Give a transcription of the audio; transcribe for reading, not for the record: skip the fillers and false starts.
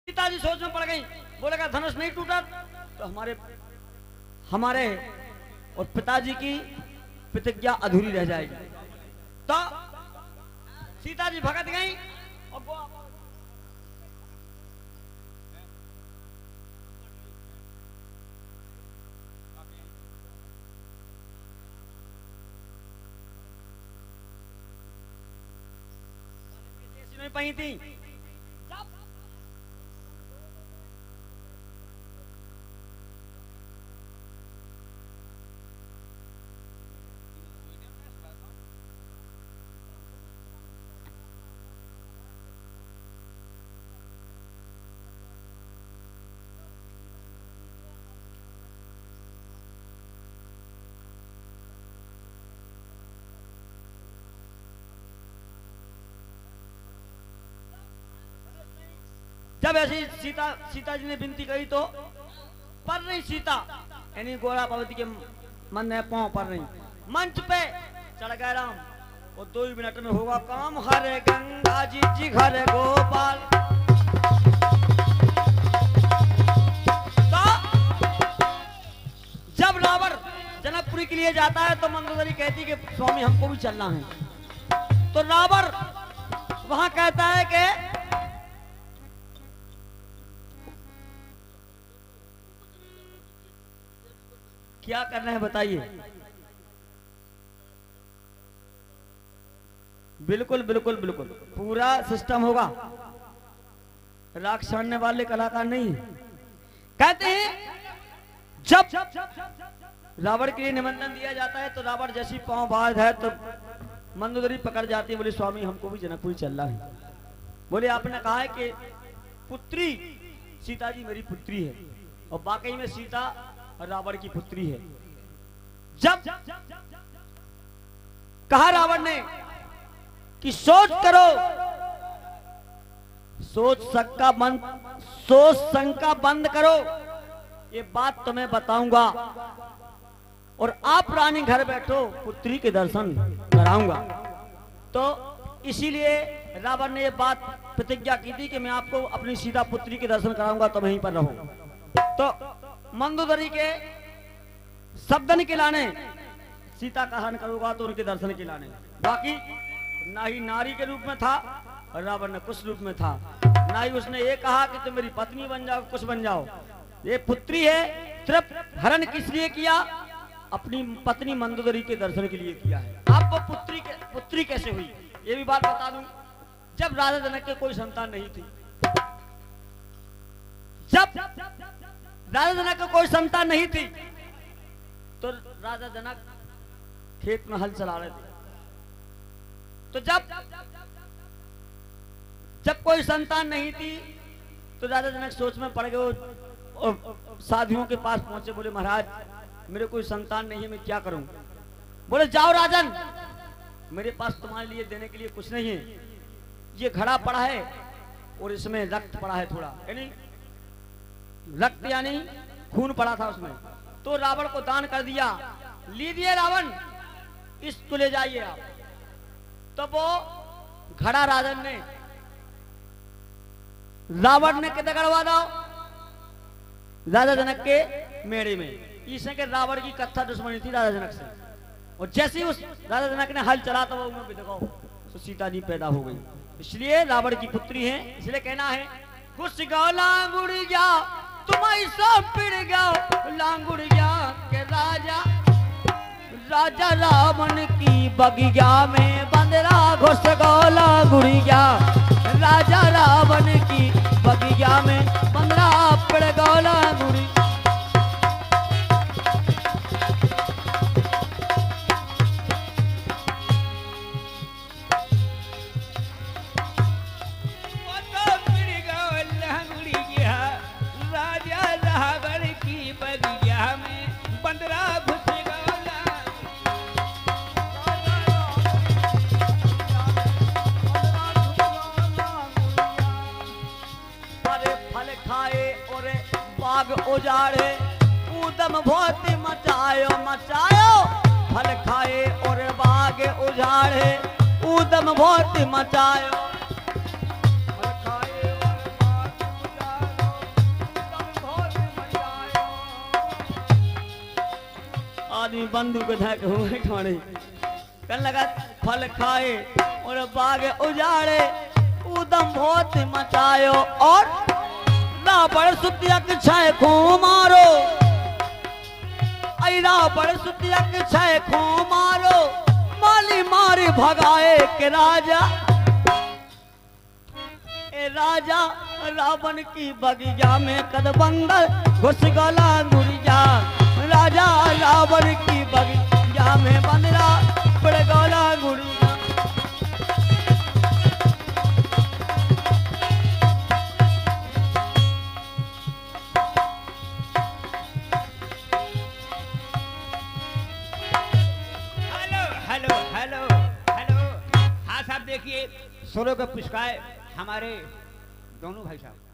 पिताजी सोच में पड़ गई, बोले का धनुष नहीं टूटा तो हमारे और पिताजी की प्रतिज्ञा अधूरी रह जाएगी। तो सीता जी भगत गई और नहीं पाई थी। जब ऐसी सीता जी ने विनती कही तो पर नहीं सीता, यानी गोरा पार्वती के मन है पांव पर नहीं, मंच पे चढ़ गए राम और 2 ही मिनट में होगा काम। हरे गंगा जी हरे गोपाल। तो जब रावण जनकपुरी के लिए जाता है तो मंदोदरी कहती कि स्वामी हमको भी चलना है। तो रावण वहां कहता है कि क्या करना है बताइए। बिल्कुल बिल्कुल बिल्कुल पूरा सिस्टम होगा, राख छाड़ने वाले कलाकार नहीं। कहते हैं जब रावण के लिए निमंत्रण दिया जाता है तो रावण जैसी पांव बांध है तो मंदोदरी पकड़ जाती है, बोले स्वामी हमको भी जनकपुरी चलना है। बोले आपने कहा है कि पुत्री सीता जी मेरी पुत्री है और वाकई में सीता रावण की पुत्री है। जब कहा रावण ने कि सोच करो, सोच शंका बंद करो, ये बात तुम्हें बताऊंगा और आप रानी घर बैठो पुत्री के दर्शन कराऊंगा। तो इसीलिए रावण ने ये बात प्रतिज्ञा की थी कि मैं आपको अपनी सीता पुत्री के दर्शन कराऊंगा, तुम यहीं पर रहो। तो मंदोदरी के शब्दन के लाने सीता का हरण करूंगा तो उनके दर्शन के लाने। बाकी ना ही नारी के रूप में था और रावण ने कुछ रूप में था, ना ही उसने ये कहा कि तुम मेरी पत्नी बन जाओ कुछ बन जाओ। ये पुत्री है, सिर्फ हरण किस लिए किया? अपनी पत्नी मंदोदरी के दर्शन के लिए किया है। अब वो पुत्री कैसे हुई ये भी बात बता दूं। जब राजा जनक के कोई संतान नहीं थी, जब राजा जनक को कोई संतान नहीं थी तो राजा जनक खेत में हल चला रहे थे। तो जब कोई संतान नहीं थी तो राजा जनक सोच में पड़ गए और साधुओं के पास पहुंचे, बोले महाराज मेरे कोई संतान नहीं है, मैं क्या करूं? बोले जाओ राजन, मेरे पास तुम्हारे लिए देने के लिए कुछ नहीं है। ये घड़ा पड़ा है और इसमें रक्त पड़ा है थोड़ा, यानी रक्त यानी खून पड़ा था उसमें, तो रावण को दान कर दिया। लीजिए रावण, इसको ले जाइए आप। तो वो घड़ा रावण ने किधर गड़वा दो? राजा जनक के मेड़े में। इसने के रावण की कथा दुश्मनी थी राजा जनक से, और जैसे ही उस राजा जनक ने हल चला तो वो उन्हें देखो तो सीता जी पैदा हो गई। इसलिए रावण की पुत्री है, इसलिए कहना है खुश गाओ लांगुड़ जा तुम ऐसा पिड़ गया लांगुड़ जा के राजा रावण की बगिया में बंदरा घुस गो लांगुड़ जा। राजा रावण की बगिया में बंदरा पिड़ गो लांगुड़। उजाड़े ऊदम बहुत मचायो फल खाए और बाग उजाड़े ऊदम बहुत मचायो फल खाए और बाग आदमी बंदूक धक हुए ठोड़ी कन लगा फल खाए और बाग उजाड़े उदम बहुत मचायो और रावण सुतियक छय खो मारो ऐरा बड़ सुतियक छय खो मारो माली मारी भगाए के राजा ए राजा रावण की बगिया में कदबंदर घुस गला गुरिया राजा रावण की बगिया में बंदरा पड़ गला गुरिया हेलो हेलो हेलो। हाँ साहब देखिए, सोलो का पुरस्कार हमारे दोनों भाई साहब